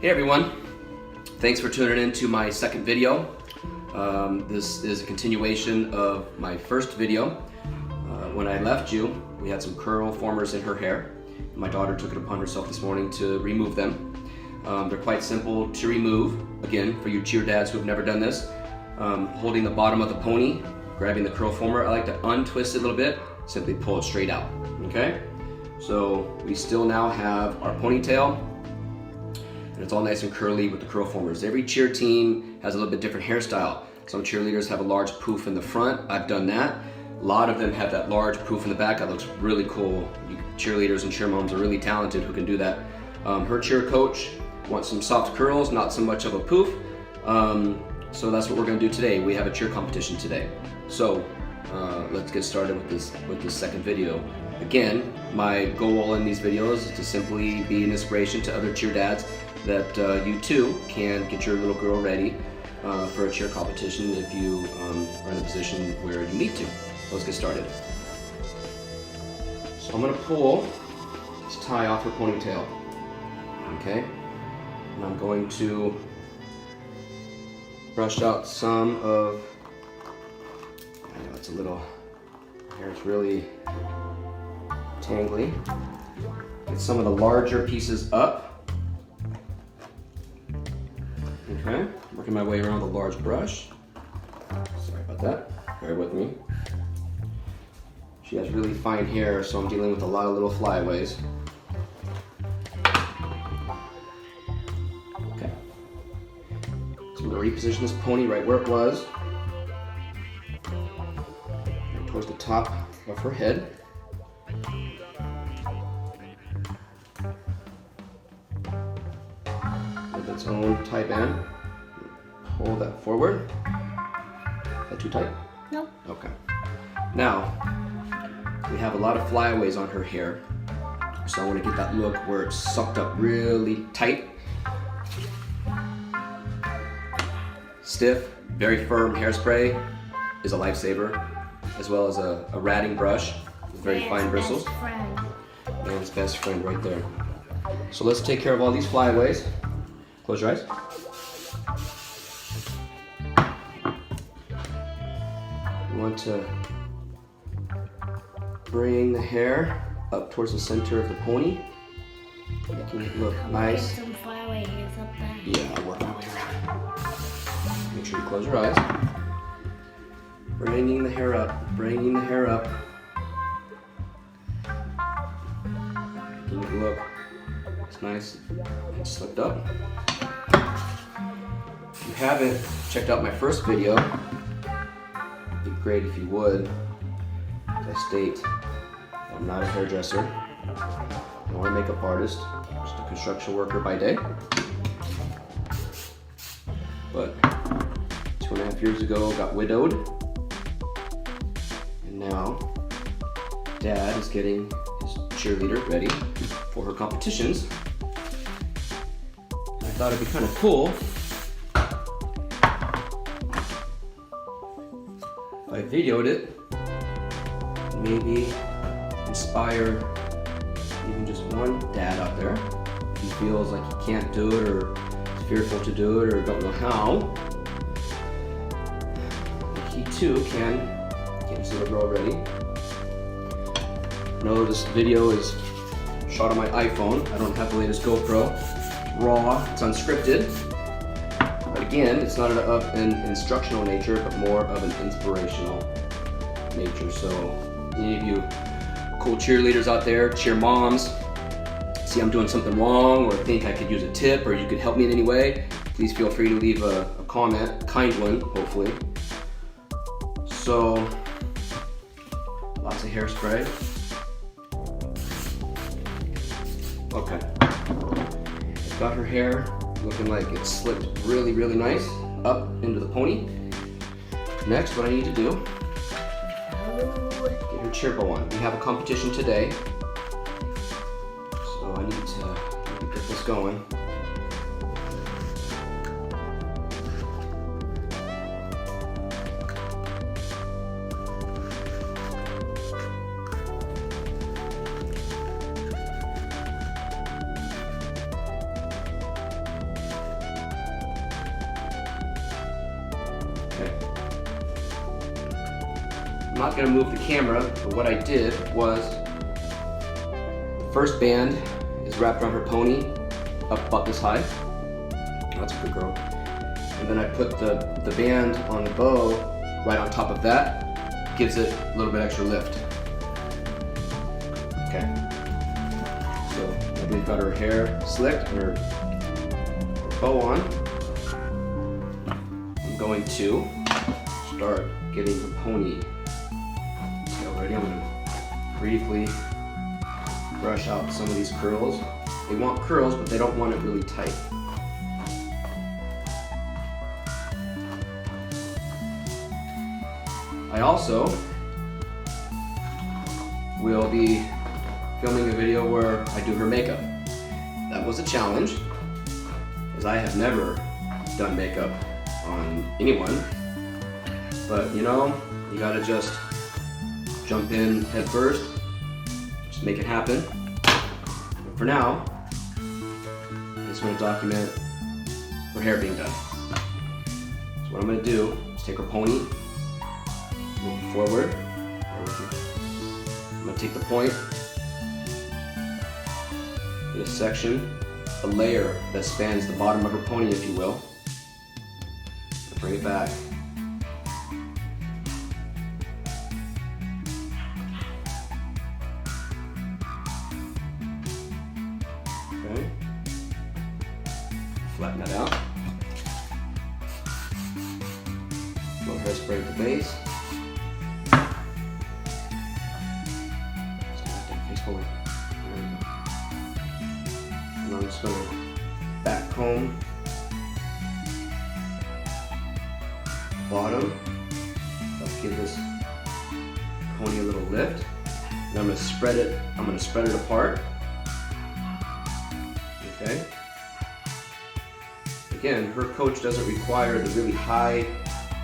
Hey everyone, thanks for tuning in to my second video. This is a continuation of my first video. When I left you, we had some curl formers in her hair. My daughter took it upon herself this morning to remove them. They're quite simple to remove. Again, for you cheer dads who have never done this, holding the bottom of the pony, grabbing the curl former, I like to untwist it a little bit, simply pull it straight out, okay? So we still now have our ponytail, and it's all nice and curly with the curl formers. Every cheer team has a little bit different hairstyle. Some cheerleaders have a large poof in the front. I've done that. A lot of them have that large poof in the back. That looks really cool. Cheerleaders and cheer moms are really talented who can do that. Her cheer coach wants some soft curls, not so much of a poof. So that's what we're gonna do today. We have a cheer competition today. So let's get started with this second video. Again, my goal in these videos is to simply be an inspiration to other cheer dads that you too can get your little girl ready for a cheer competition if you are in a position where you need to. So let's get started. So I'm gonna pull this tie off her ponytail, okay? And I'm going to brush out some of, I know it's a little, hair is really tangly. Get some of the larger pieces up. Okay, working my way around the large brush. Sorry about that, bear with me. She has really fine hair, so I'm dealing with a lot of little flyaways. Okay, so I'm gonna reposition this pony right where it was, right towards the top of her head. With its own tie band. Hold that forward. Is that too tight? No. Okay. Now, we have a lot of flyaways on her hair, so I want to get that look where it's sucked up really tight. Stiff, very firm hairspray is a lifesaver, as well as a ratting brush with very fine bristles. Man's best friend right there. So let's take care of all these flyaways. Close your eyes. You want to bring the hair up towards the center of the pony, making it look nice. Some flyaways up there. Yeah, I'll work my way around. Make sure you close your eyes. Bringing the hair up, bringing the hair up. Making it look nice and slicked up. If you haven't checked out my first video, it'd be great if you would. As I state, I'm not a hairdresser, nor a makeup artist, just a construction worker by day. But 2.5 years ago, got widowed, and now Dad is getting his cheerleader ready for her competitions. I thought it'd be kind of cool if I videoed it, maybe inspire even just one dad out there if he feels like he can't do it or is fearful to do it or don't know how. He too can get his little girl ready. No, this video is shot on my iPhone. I don't have the latest GoPro. It's raw, it's unscripted. But again, it's not of an instructional nature, but more of an inspirational nature. So any of you cool cheerleaders out there, cheer moms, see I'm doing something wrong or think I could use a tip or you could help me in any way, please feel free to leave a comment, a kind one, hopefully. So, lots of hairspray. Okay. I've got her hair looking like it's slicked really, really nice up into the pony. Next, what I need to do, get her cheer bow on. We have a competition today, so I need to get this going. not going to move the camera, but what I did was the first band is wrapped around her pony up about this high. That's a good girl. And then I put the band on the bow right on top of that. Gives it a little bit extra lift. Okay. So now we've got her hair slicked and her bow on. I'm going to start getting the pony tail ready. I'm going to briefly brush out some of these curls. They want curls, but they don't want it really tight. I also will be filming a video where I do her makeup. That was a challenge, as I have never done makeup on anyone. But you know, you gotta just jump in head first, just make it happen. But for now, I just want to document her hair being done. So what I'm gonna do is take her pony, move it forward. I'm gonna take the point, get a section, a layer that spans the bottom of her pony, if you will, and bring it back. Okay. Flatten that out. Little hairspray at the base. Face forward. There we go. And I'm just going to back comb bottom. Let's give this pony a little lift. And I'm going to spread it. I'm going to spread it apart. Okay. Again, her coach doesn't require the really high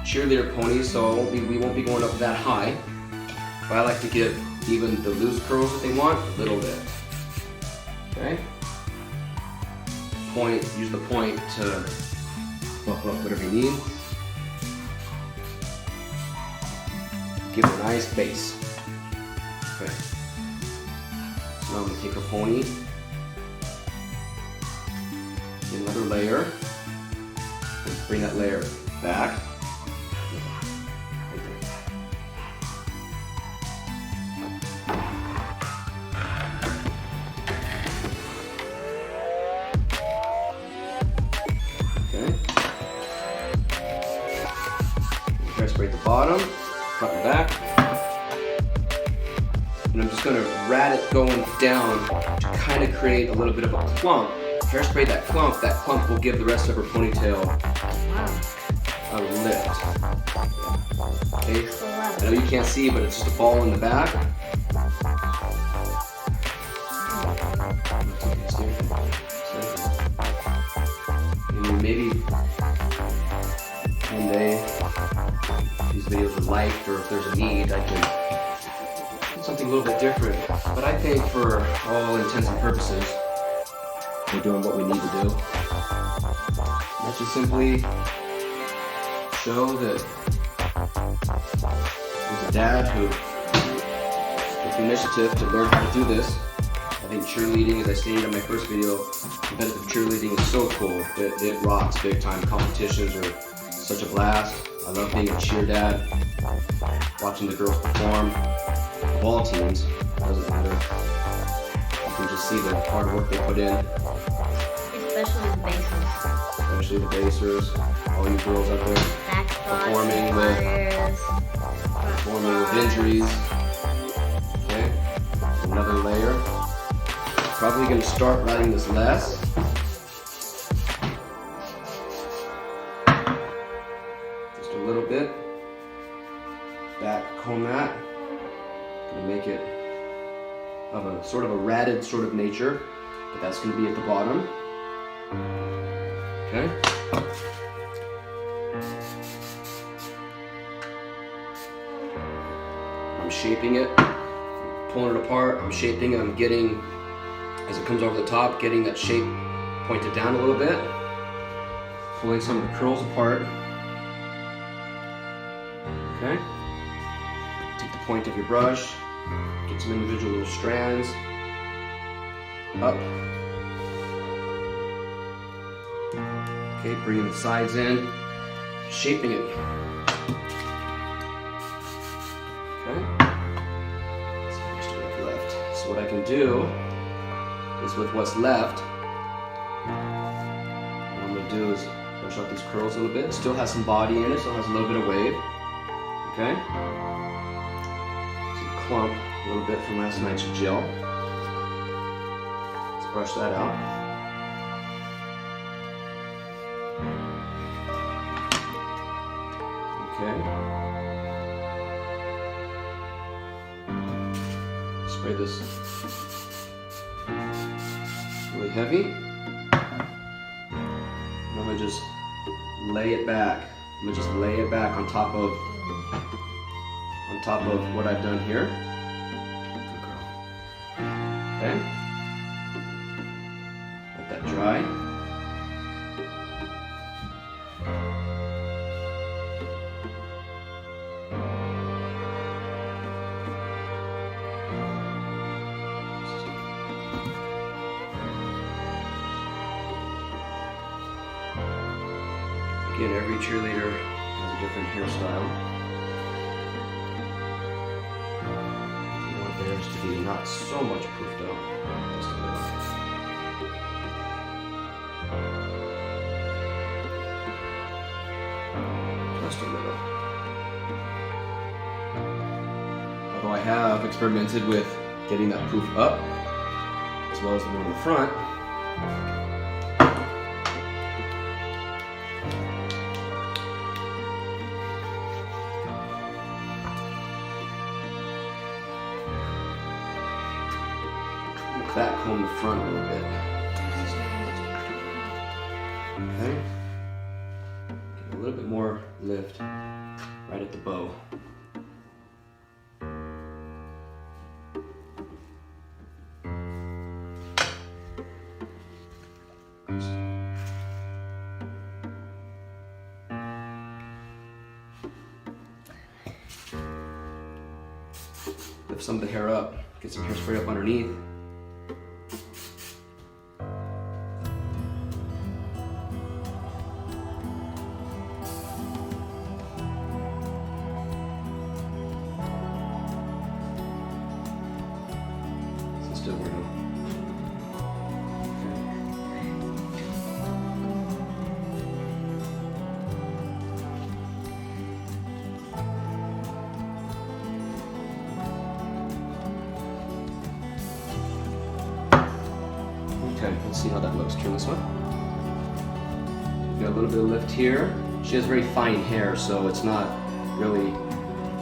cheerleader ponies, so we won't be going up that high. But I like to give even the loose curls that they want a little bit. Okay. Point. Use the point to buff up whatever you need. Give it a nice base. Okay. So now I'm gonna take her pony. Get another layer. And bring that layer back. Right there. Okay. Hairspray at the bottom, front and back. And I'm just going to rat it going down to kind of create a little bit of a clump. Hairspray that clump will give the rest of her ponytail a lift. Okay? I know you can't see, but it's just a ball in the back. And maybe one day these videos are liked, or if there's a need, I can do something a little bit different. But I think for all intents and purposes, we're doing what we need to do. Let's just simply show that there's a dad who took the initiative to learn how to do this. I think cheerleading, as I stated in my first video, competitive cheerleading is so cool. It rocks big time. Competitions are such a blast. I love being a cheer dad, watching the girls perform. Of all teams, it doesn't matter. You can just see the hard work they put in. Especially the basers. Especially the basers, all you girls out there performing with injuries. Okay, another layer. Probably going to start writing this less. Just a little bit. Back comb that. Going to make it of a sort of a ratted sort of nature, but that's going to be at the bottom. Okay. I'm shaping it, pulling it apart, I'm shaping it, I'm getting, as it comes over the top, getting that shape pointed down a little bit, pulling some of the curls apart. Okay. Take the point of your brush, get some individual little strands up. Okay, bringing the sides in, shaping it. Okay, so there's still enough left. So what I can do is with what's left, what I'm going to do is brush out these curls a little bit. It still has some body in it, still has a little bit of wave. Okay, some clump, a little bit from last night's gel. Let's brush that out. Okay. Spray this really heavy. And I'm gonna just lay it back. I'm gonna just lay it back on top of what I've done here. Good girl. Okay. Let that dry. Again, every cheerleader has a different hairstyle. You want theirs to be not so much poofed out, just a little. Just a little. Although I have experimented with getting that poof up, as well as the one in the front. That comb the front a little bit. Okay. Get a little bit more lift right at the bow. Lift some of the hair up, get some hairspray up underneath. Still Wornout. Okay, let's see how that looks. Turn this one. Got a little bit of lift here. She has very fine hair, so it's not really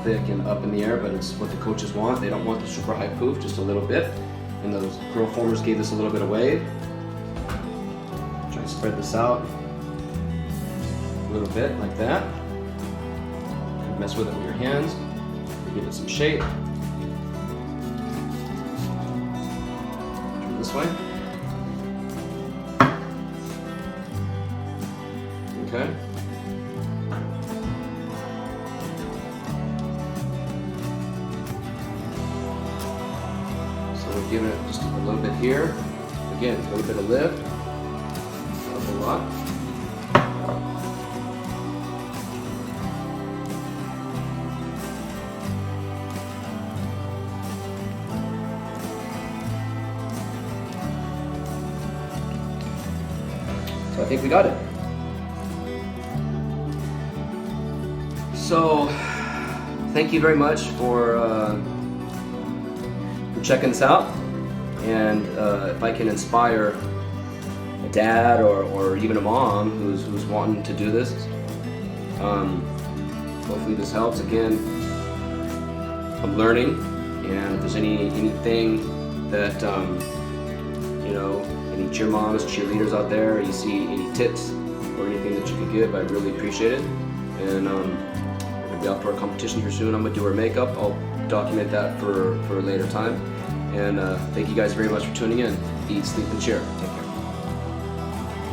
thick and up in the air, but it's what the coaches want. They don't want the super high poof, just a little bit. And those curl formers gave this a little bit of wave. Try to spread this out a little bit like that. Mess with it with your hands. Give it some shape. Turn this way. Okay. We're giving it just a little bit here. Again, a little bit of lift. Not a whole lot. So I think we got it. So thank you very much for checking this out, and if I can inspire a dad or even a mom who's wanting to do this, hopefully this helps. Again, I'm learning, and if there's anything that you know, any cheer moms, cheerleaders out there, you see any tips or anything that you could give, I'd really appreciate it. And we're gonna be out for a competition here soon. I'm gonna do her makeup. I'll document that for a later time. And thank you guys very much for tuning in. Eat, sleep, and cheer. Take care.